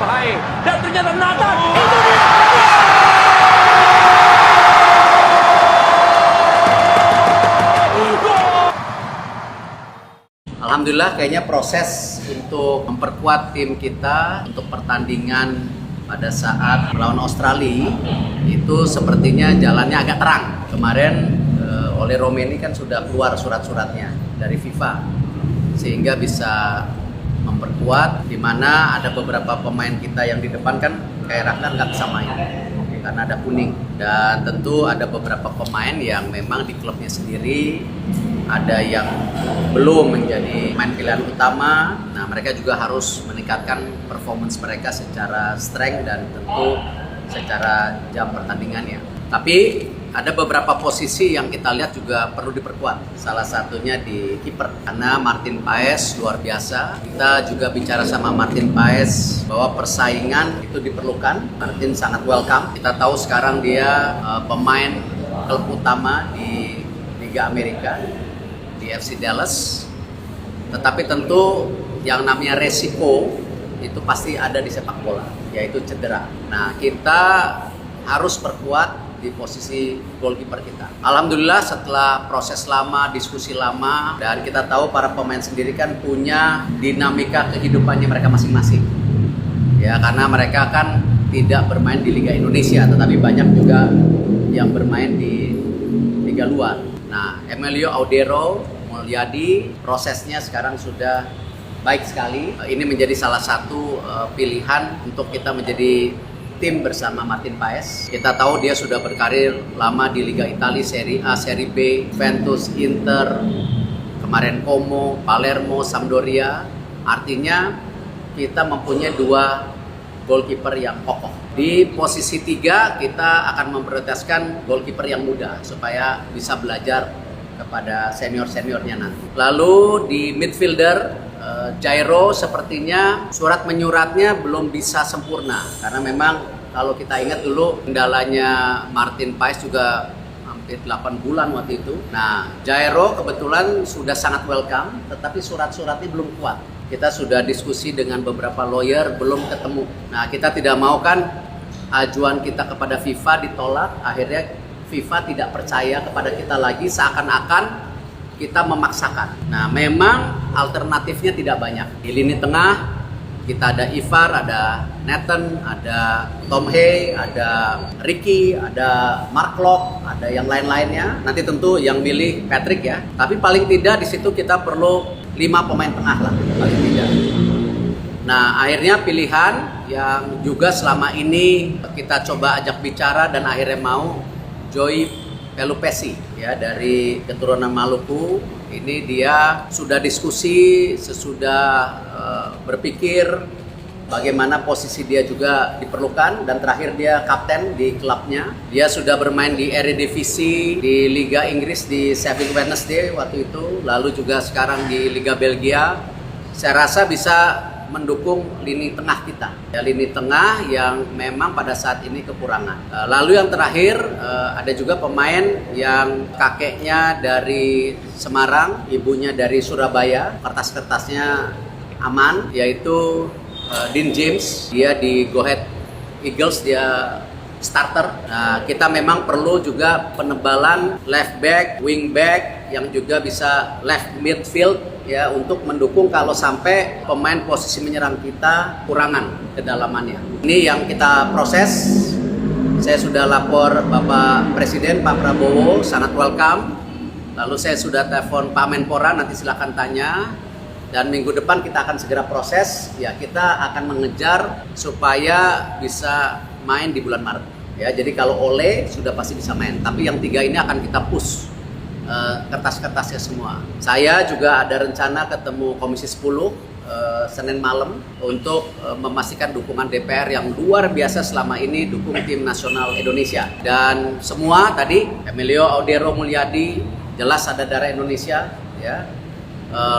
berbahaya. Dan ternyata Nathan, Alhamdulillah kayaknya proses untuk memperkuat tim kita untuk pertandingan pada saat melawan Australia itu sepertinya jalannya agak terang. Kemarin oleh Romeni kan sudah keluar surat-suratnya dari FIFA sehingga bisa memperkuat, di mana ada beberapa pemain kita yang di depan kan kayak Ragnar nggak bisa main karena ada kuning, dan tentu ada beberapa pemain yang memang di klubnya sendiri ada yang belum menjadi pemain pilihan utama. Nah, mereka juga harus meningkatkan performance mereka secara strength dan tentu secara jam pertandingannya. Tapi ada beberapa posisi yang kita lihat juga perlu diperkuat. Salah satunya di kiper, karena Martin Paes luar biasa. Kita juga bicara sama Martin Paes bahwa persaingan itu diperlukan. Martin sangat welcome. Kita tahu sekarang dia pemain klub utama di Liga Amerika, di FC Dallas. Tetapi tentu yang namanya resiko itu pasti ada di sepak bola, yaitu cedera. Nah, kita harus perkuat di posisi goalkeeper kita. Alhamdulillah setelah proses lama, diskusi lama, dan kita tahu para pemain sendiri kan punya dinamika kehidupannya mereka masing-masing. Ya, karena mereka kan tidak bermain di Liga Indonesia, tetapi banyak juga yang bermain di liga luar. Nah, Emilio Audero Mulyadi prosesnya sekarang sudah baik sekali. Ini menjadi salah satu pilihan untuk kita menjadi tim bersama Martin Paes. Kita tahu dia sudah berkarir lama di Liga Italia, Serie A, Serie B, Juventus, Inter, kemarin Como, Palermo, Sampdoria. Artinya kita mempunyai dua goalkeeper yang kokoh. Di posisi 3 kita akan memprioritaskan goalkeeper yang muda supaya bisa belajar kepada senior-seniornya nanti. Lalu di midfielder Jairo sepertinya surat menyuratnya belum bisa sempurna, karena memang kalau kita ingat dulu kendalanya Martin Paes juga hampir 8 bulan waktu itu. Nah, Jairo kebetulan sudah sangat welcome, tetapi surat-suratnya belum kuat. Kita sudah diskusi dengan beberapa lawyer, belum ketemu. Nah, kita tidak mau kan ajuan kita kepada FIFA ditolak, akhirnya FIFA tidak percaya kepada kita lagi, seakan-akan kita memaksakan. Nah, memang alternatifnya tidak banyak. Di lini tengah kita ada Ivar, ada Nathan, ada Tom Hay, ada Ricky, ada Mark Locke, ada yang lain-lainnya. Nanti tentu yang milih Patrick ya. Tapi paling tidak di situ kita perlu 5 pemain tengah lah paling tidak. Nah, akhirnya pilihan yang juga selama ini kita coba ajak bicara dan akhirnya mau, Joey Pelupesi ya, dari keturunan Maluku. Ini dia sudah diskusi, sesudah berpikir bagaimana posisi dia juga diperlukan, dan terakhir dia kapten di klubnya. Dia sudah bermain di Eredivisie, di Liga Inggris di Sheffield Wednesday waktu itu, lalu juga sekarang di Liga Belgia. Saya rasa bisa mendukung lini tengah kita, ya, lini tengah yang memang pada saat ini kekurangan. Lalu yang terakhir ada juga pemain yang kakeknya dari Semarang, ibunya dari Surabaya, kertas-kertasnya aman, yaitu Dean James. Dia di Go Ahead Eagles, dia starter. Nah, kita memang perlu juga penebalan left back, wing back yang juga bisa left midfield ya, untuk mendukung kalau sampai pemain posisi menyerang kita kurangan kedalamannya. Ini yang kita proses. Saya sudah lapor Bapak Presiden, Pak Prabowo, sangat welcome. Lalu saya sudah telepon Pak Menpora, nanti silakan tanya. Dan minggu depan kita akan segera proses. Ya, kita akan mengejar supaya bisa main di bulan Maret. Ya, jadi kalau Ole sudah pasti bisa main. Tapi yang 3 ini akan kita push kertas-kertasnya semua. Saya juga ada rencana ketemu Komisi 10 Senin malam untuk memastikan dukungan DPR yang luar biasa selama ini dukung tim nasional Indonesia. Dan semua tadi Emilio Audero Mulyadi jelas ada darah Indonesia ya.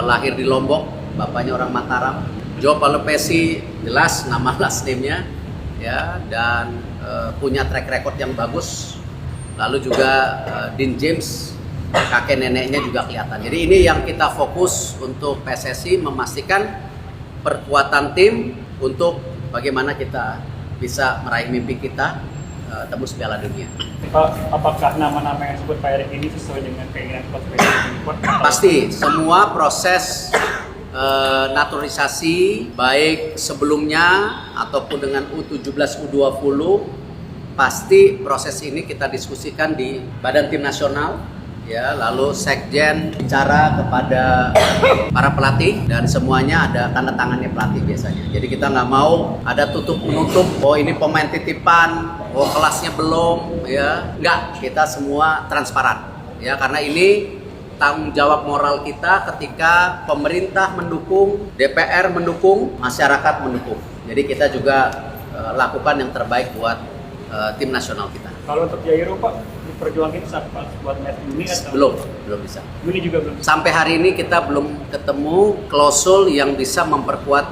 Lahir di Lombok, bapaknya orang Mataram. Joe Pelupesi jelas nama last name-nya ya, dan punya track record yang bagus. Lalu juga Dean James, kakek neneknya juga kelihatan. Jadi ini yang kita fokus untuk PSSI, memastikan perkuatan tim untuk bagaimana kita bisa meraih mimpi kita tembus Piala Dunia. Apakah nama-nama yang disebut Pak Erik ini sesuai dengan keinginan Coach Petrick? Pasti semua proses naturalisasi baik sebelumnya ataupun dengan U17, U20 pasti proses ini kita diskusikan di Badan Tim Nasional ya, lalu Sekjen bicara kepada para pelatih dan semuanya ada tanda tangannya pelatih biasanya. Jadi kita nggak mau ada tutup menutup, oh ini pemain titipan, oh kelasnya belum ya, nggak, kita semua transparan ya, karena ini tanggung jawab moral kita ketika pemerintah mendukung, DPR mendukung, masyarakat mendukung. Jadi kita juga lakukan yang terbaik buat tim nasional kita. Kalau untuk Jairo Pak, diperjuangin buat match ini atau? Belum bisa. Ini juga belum bisa. Sampai hari ini kita belum ketemu klausul yang bisa memperkuat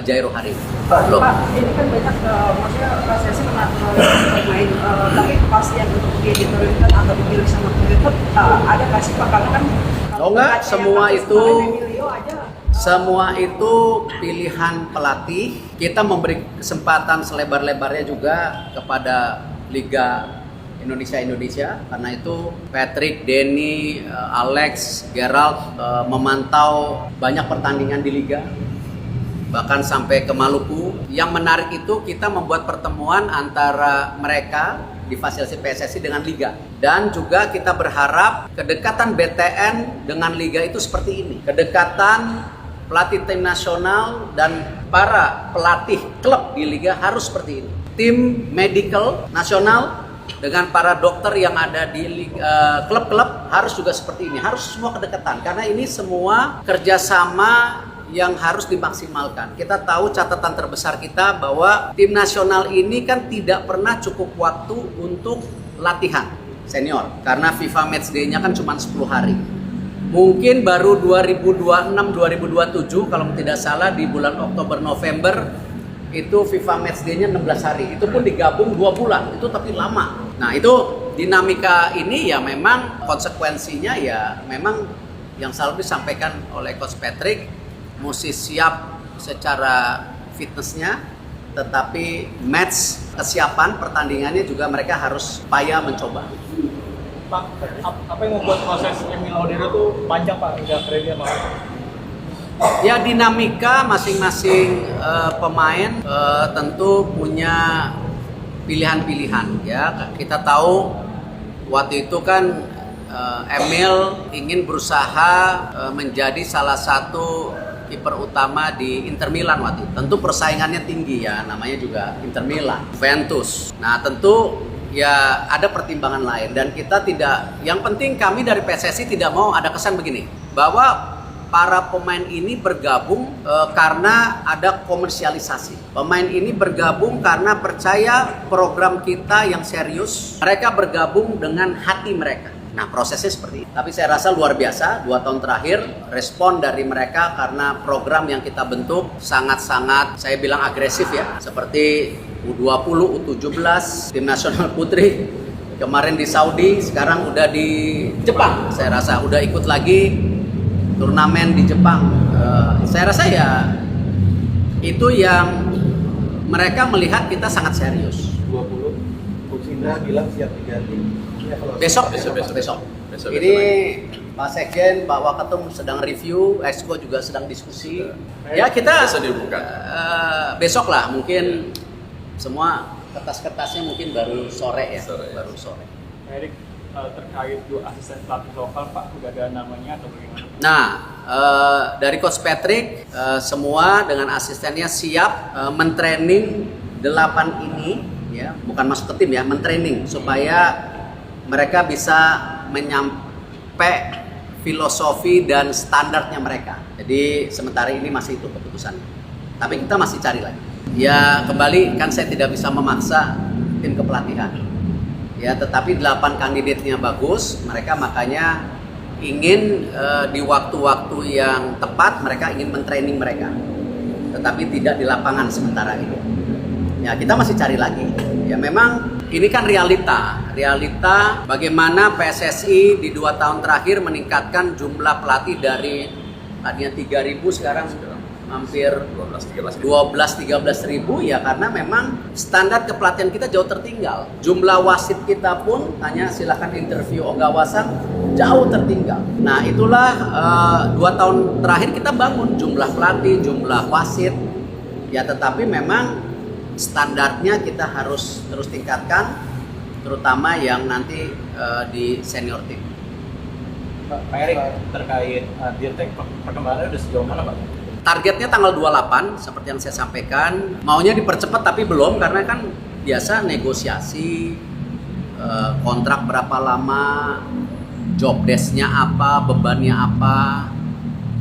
Jairo hari ini. Belum. Pak, ini kan banyak maksudnya PSSI menaturalisasi pemain, tapi pas yang untuk diturunkan atau dipilih sama Petrick ada kasih Pak, karena kan Oh enggak, semua itu Emilio aja. semua itu pilihan pelatih. Kita memberi kesempatan selebar-lebarnya juga kepada Liga Indonesia, karena itu Patrick, Denny, Alex, Gerald memantau banyak pertandingan di Liga, bahkan sampai ke Maluku. Yang menarik itu kita membuat pertemuan antara mereka di fasilitasi PSSI dengan Liga, dan juga kita berharap kedekatan BTN dengan Liga itu seperti ini, kedekatan pelatih tim nasional dan para pelatih klub di Liga harus seperti ini. Tim medical nasional dengan para dokter yang ada di klub-klub harus juga seperti ini, harus semua kedekatan, karena ini semua kerjasama yang harus dimaksimalkan. Kita tahu catatan terbesar kita bahwa tim nasional ini kan tidak pernah cukup waktu untuk latihan senior, karena FIFA Matchday-nya kan cuma 10 hari. Mungkin baru 2026-2027 kalau tidak salah di bulan Oktober-November itu FIFA Matchday-nya 16 hari. Itu pun digabung 2 bulan, itu tapi lama. Nah itu dinamika ini ya memang konsekuensinya ya memang yang selalu disampaikan oleh Coach Petrick, mesti siap secara fitnessnya, tetapi match kesiapan pertandingannya juga mereka harus upaya mencoba. Pak, apa yang membuat proses Emil Audero itu panjang Pak hingga akhirnya Pak? Ya dinamika masing-masing pemain tentu punya pilihan-pilihan ya. Kita tahu waktu itu kan Emil ingin berusaha menjadi salah satu kiper utama di Inter Milan waktu itu. Tentu persaingannya tinggi ya, namanya juga Inter Milan, Juventus. Nah tentu ya ada pertimbangan lain, dan kita tidak, yang penting kami dari PSSI tidak mau ada kesan begini, bahwa para pemain ini bergabung karena ada komersialisasi. Pemain ini bergabung karena percaya program kita yang serius. Mereka bergabung dengan hati mereka. Nah prosesnya seperti itu. Tapi saya rasa luar biasa 2 tahun terakhir respon dari mereka karena program yang kita bentuk sangat-sangat saya bilang agresif ya. Seperti U20, U17, Tim Nasional Putri. Kemarin di Saudi, sekarang udah di Jepang. Saya rasa udah ikut lagi turnamen di Jepang. Saya rasa ya itu yang mereka melihat kita sangat serius. 20, Coach Indra bilang siap diganti. Ya, Besok. Ini Pak Sekjen, Pak Waketum sedang review, Exco juga sedang diskusi. Ya kita besok lah, mungkin semua kertas-kertasnya mungkin baru sore ya. Baru sore. Erik, terkait 2 asisten pelatih lokal Pak, udah ada namanya atau bagaimana? Nah, dari Coach Petrick semua dengan asistennya siap mentraining 8 ini ya, bukan masuk ke tim ya, mentraining supaya mereka bisa menyampai filosofi dan standarnya mereka. Jadi sementara ini masih itu keputusannya. Tapi kita masih cari lagi. Ya kembali kan saya tidak bisa memaksa tim kepelatihan. Ya tetapi 8 kandidatnya bagus, mereka makanya ingin di waktu-waktu yang tepat mereka ingin mentraining mereka. Tetapi tidak di lapangan sementara ini. Ya kita masih cari lagi. Ya memang ini kan realita bagaimana PSSI di 2 tahun terakhir meningkatkan jumlah pelatih dari tadinya 3.000 sekarang 6.000 hampir 12-13 ribu ya, karena memang standar kepelatihan kita jauh tertinggal. Jumlah wasit kita pun, hanya silakan interview Oga Wasan, jauh tertinggal. Nah itulah 2 tahun terakhir kita bangun jumlah pelatih, jumlah wasit ya, tetapi memang standarnya kita harus terus tingkatkan, terutama yang nanti di senior tim. Pak Erik, terkait Dirtek, perkembangannya udah sejauh mana Pak? Targetnya tanggal 28 seperti yang saya sampaikan. Maunya dipercepat tapi belum, karena kan biasa negosiasi kontrak berapa lama, job desk-nya apa, bebannya apa.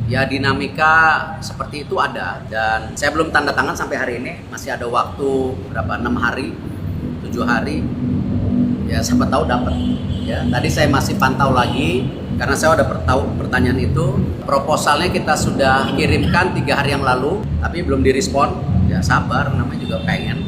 Ya dinamika seperti itu ada, dan saya belum tanda tangan sampai hari ini. Masih ada waktu berapa, 6 hari, 7 hari. Ya siapa tahu dapat. Ya, tadi saya masih pantau lagi karena saya udah tahu pertanyaan itu. Proposalnya kita sudah kirimkan 3 hari yang lalu, tapi belum direspon. Ya sabar, namanya juga pengen.